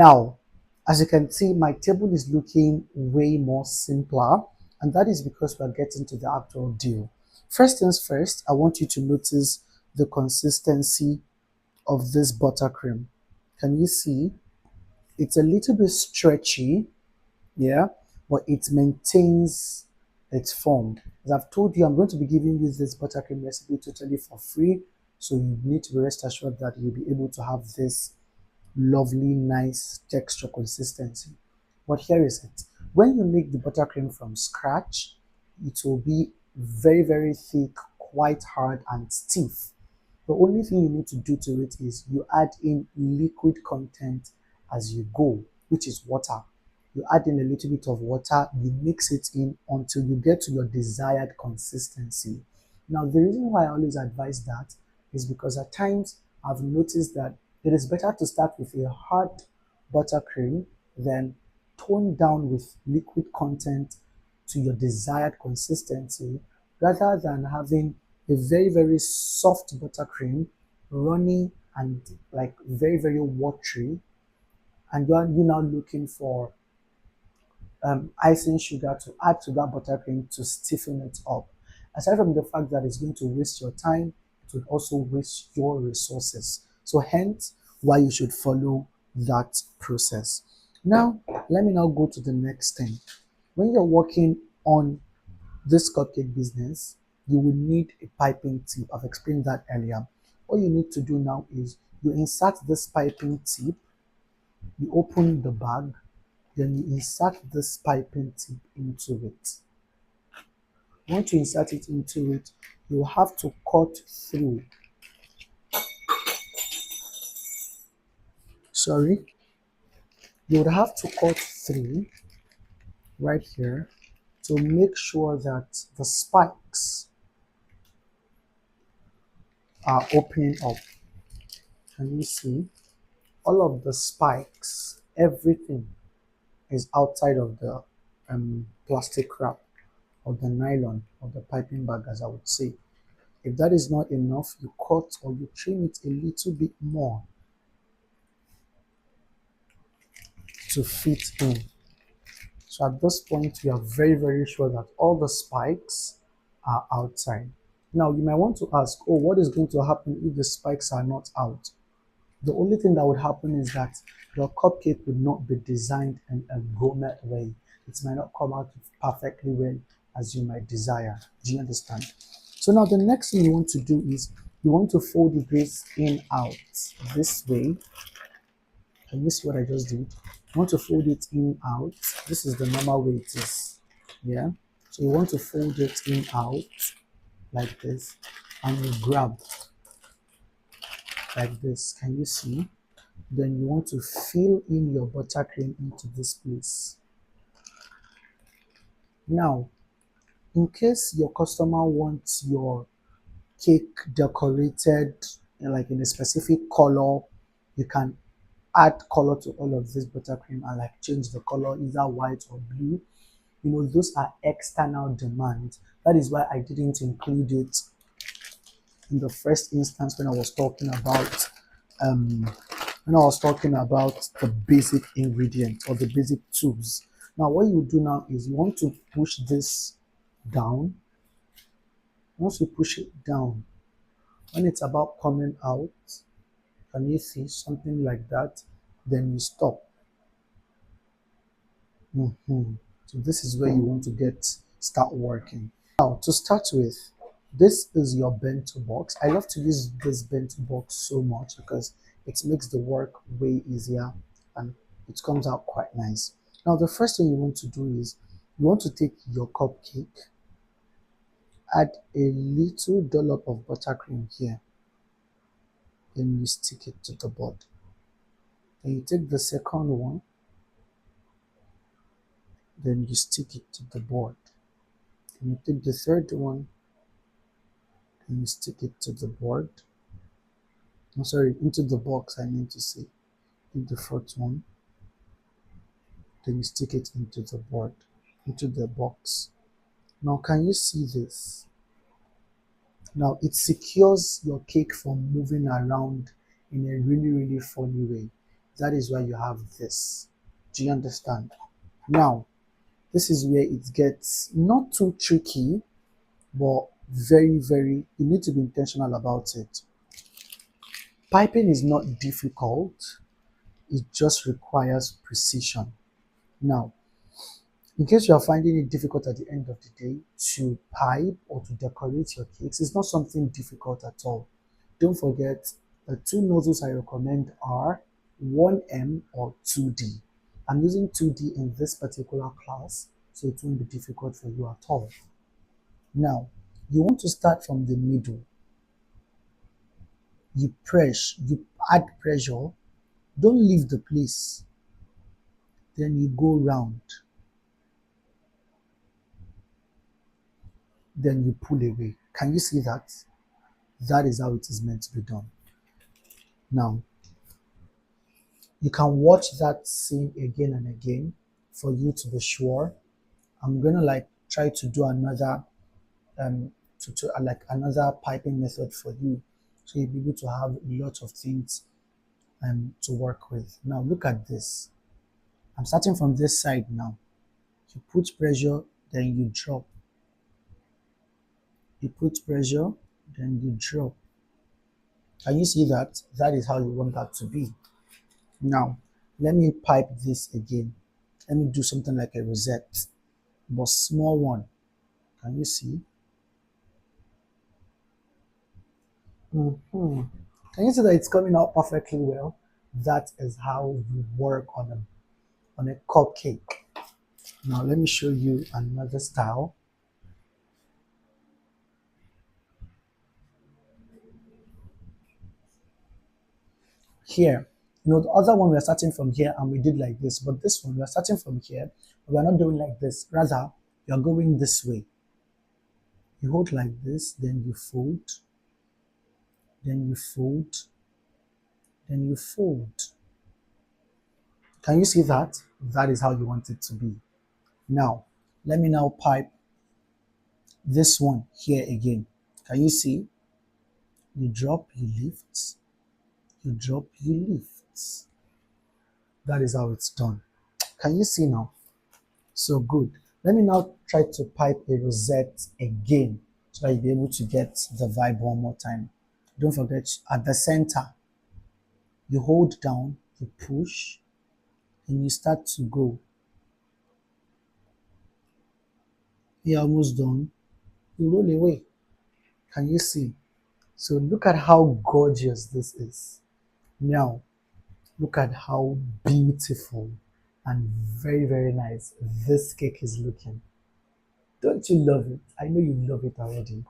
Now, as you can see, my table is looking way more simpler, and that is because we're getting to the actual deal. First things first, I want you to notice the consistency of this buttercream. Can you see? It's a little bit stretchy, yeah, but it maintains its form. As I've told you, I'm going to be giving you this buttercream recipe totally for free, so you need to be rest assured that you'll be able to have this lovely, nice texture consistency. But here is it. When you make the buttercream from scratch, it will be very, very thick, quite hard and stiff. The only thing you need to do to it is you add in liquid content as you go, which is water. You add in a little bit of water, you mix it in until you get to your desired consistency. Now, the reason why I always advise that is because at times I've noticed that it is better to start with a hard buttercream than tone down with liquid content to your desired consistency rather than having a very, very soft buttercream runny and like very, very watery, and you now looking for icing sugar to add to that buttercream to stiffen it up. Aside from the fact that it's going to waste your time, it would also waste your resources. So hence why you should follow that process. Now, let me now go to the next thing. When you're working on this cupcake business, you will need a piping tip. I've explained that earlier. All you need to do now is you insert this piping tip, you open the bag, then you insert this piping tip into it. Once you insert it into it, you have to cut through. Sorry, you would have to cut through right here to make sure that the spikes are opening up. Can you see? All of the spikes, everything is outside of the plastic wrap or the nylon or the piping bag, as I would say. If that is not enough, you cut or you trim it a little bit more to fit in. So at this point, we are very, very sure that all the spikes are outside. Now, you might want to ask, oh, what is going to happen if the spikes are not out? The only thing that would happen is that your cupcake would not be designed in a gourmet way. It might not come out perfectly well as you might desire. Do you understand? So now the next thing you want to do is you want to fold this in out this way. Can you see what I just did? You want to fold it in out. This is the normal way it is. Yeah. So you want to fold it in out like this and you grab like this. Can you see? Then you want to fill in your buttercream into this place. Now, in case your customer wants your cake decorated like in a specific color, you can add color to all of this buttercream and like change the color either white or blue. You know, those are external demands. That is why I didn't include it in the first instance when I was talking about the basic ingredient or the basic tools. Now, what you do now is you want to push this down. Once you push it down, when it's about coming out, can you see something like that? Then you stop. So this is where you want to start working. Now, to start with, this is your bento box. I love to use this bento box so much because it makes the work way easier and it comes out quite nice. Now, the first thing you want to do is you want to take your cupcake, add a little dollop of buttercream here, then you stick it to the board. Then you take the second one, then you stick it to the board. Then you take the third one, then you stick it to the board. I'm sorry, into the box, I mean to say. Take the fourth one, then you stick it into the board, into the box. Now, can you see this? Now, it secures your cake from moving around in a really, really funny way. That is why you have this. Do you understand? Now, this is where it gets not too tricky, but you need to be intentional about it. Piping is not difficult, it just requires precision. Now, in case you are finding it difficult at the end of the day to pipe or to decorate your cakes, it's not something difficult at all. Don't forget the two nozzles I recommend are 1M or 2D. I'm using 2D in this particular class, so it won't be difficult for you at all. Now, you want to start from the middle. You add pressure, don't leave the place. Then you go round, then you pull away. Can you see that? That is how it is meant to be done. Now, you can watch that scene again and again for you to be sure. I'm gonna like try to do another like another piping method for you, so you'll be able to have a lot of things to work with. Now look at this. I'm starting from this side now. You put pressure, then you drop. You put pressure, then you drop. Can you see that? That is how you want that to be. Now, let me pipe this again. Let me do something like a rosette, but small one. Can you see? Mhm. Can you see that it's coming out perfectly well? That is how you work on a cupcake. Now let me show you another style. Here, the other one we're starting from here and we did like this, but this one we're starting from here, but we're not doing like this. Rather, you're going this way. You hold like this, then you fold, then you fold, then you fold. Can you see that? That is how you want it to be. Now, let me now pipe this one here again. Can you see? You drop, you lift, you drop, you lift. That is how it's done. Can you see now? So good. Let me now try to pipe a rosette again so that you'll be able to get the vibe one more time. Don't forget at the center, you hold down, you push, and you start to go. You're almost done. You roll away. Can you see? So look at how gorgeous this is. Now, look at how beautiful and very nice this cake is looking. Don't you love it? I know you love it already.